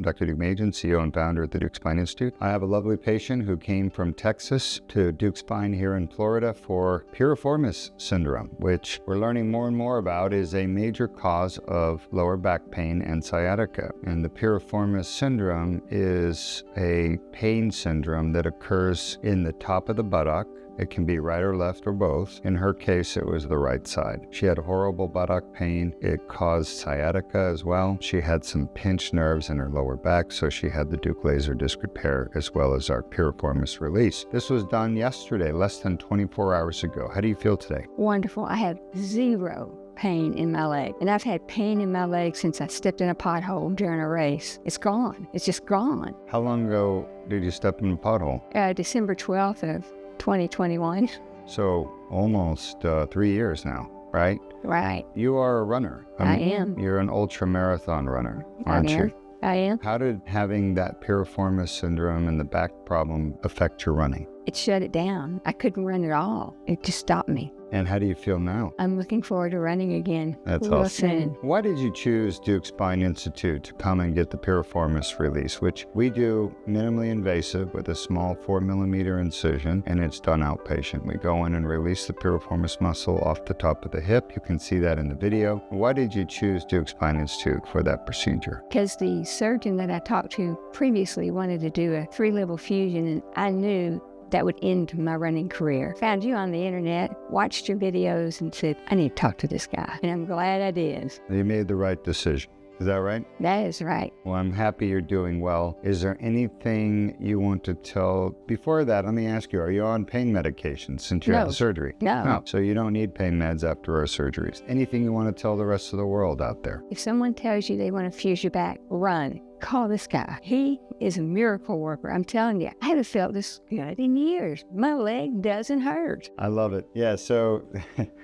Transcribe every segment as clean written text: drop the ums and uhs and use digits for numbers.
Dr. Deuk Majan, CEO and founder at the Deuk Spine Institute. I have a lovely patient who came from Texas to Deuk Spine here in Florida for Piriformis syndrome, which we're learning more and more about is a major cause of lower back pain and sciatica. And the Piriformis syndrome is a pain syndrome that occurs in the top of the buttock. It can be right or left or both. In her case, it was the right side. She had horrible buttock pain. It caused sciatica as well. She had some pinched nerves in her lower back, so she had the Deuk laser disc repair as well as our Piriformis release. This was done yesterday, less than 24 hours ago. How do you feel today? Wonderful. I have zero pain in my leg. And I've had pain in my leg since I stepped in a pothole during a race. It's gone. It's just gone. How long ago did you step in a pothole? December 12th of 2021. So almost 3 years now, right? Right. You are a runner. I am. You're an ultra marathon runner, aren't you? I am. How did having that Piriformis syndrome and the back problem affect your running? It shut it down. I couldn't run at all. It just stopped me. And how do you feel now? I'm looking forward to running again. That's real awesome. soon. Why did you choose Deuk Spine Institute to come and get the Piriformis release, which we do minimally invasive with a small 4mm incision, and it's done outpatient. We go in and release the Piriformis muscle off the top of the hip. You can see that in the video. Why did you choose Deuk Spine Institute for that procedure? Because the surgeon that I talked to previously wanted to do a 3-level fusion, and I knew that would end my running career. Found you on the internet, watched your videos, and said, I need to talk to this guy. And I'm glad I did. You made the right decision. Is that right? That is right. Well, I'm happy you're doing well. Is there anything you want to tell? Before that, let me ask you, are you on pain medication since you had the surgery? No. So you don't need pain meds after our surgeries. Anything you want to tell the rest of the world out there? If someone tells you they want to fuse your back, run. Call this guy. He is a miracle worker. I'm telling you, I haven't felt this good in years. My leg doesn't hurt. I love it. Yeah, so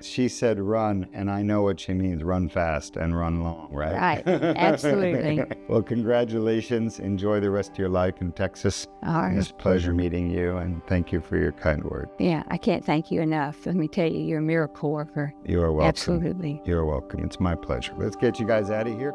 she said run, and I know what she means, run fast and run long, right? Right, absolutely. Well, congratulations. Enjoy the rest of your life in Texas. All right. It's a pleasure meeting you, and thank you for your kind word. Yeah, I can't thank you enough. Let me tell you, you're a miracle worker. You are welcome. Absolutely. You're welcome. It's my pleasure. Let's get you guys out of here.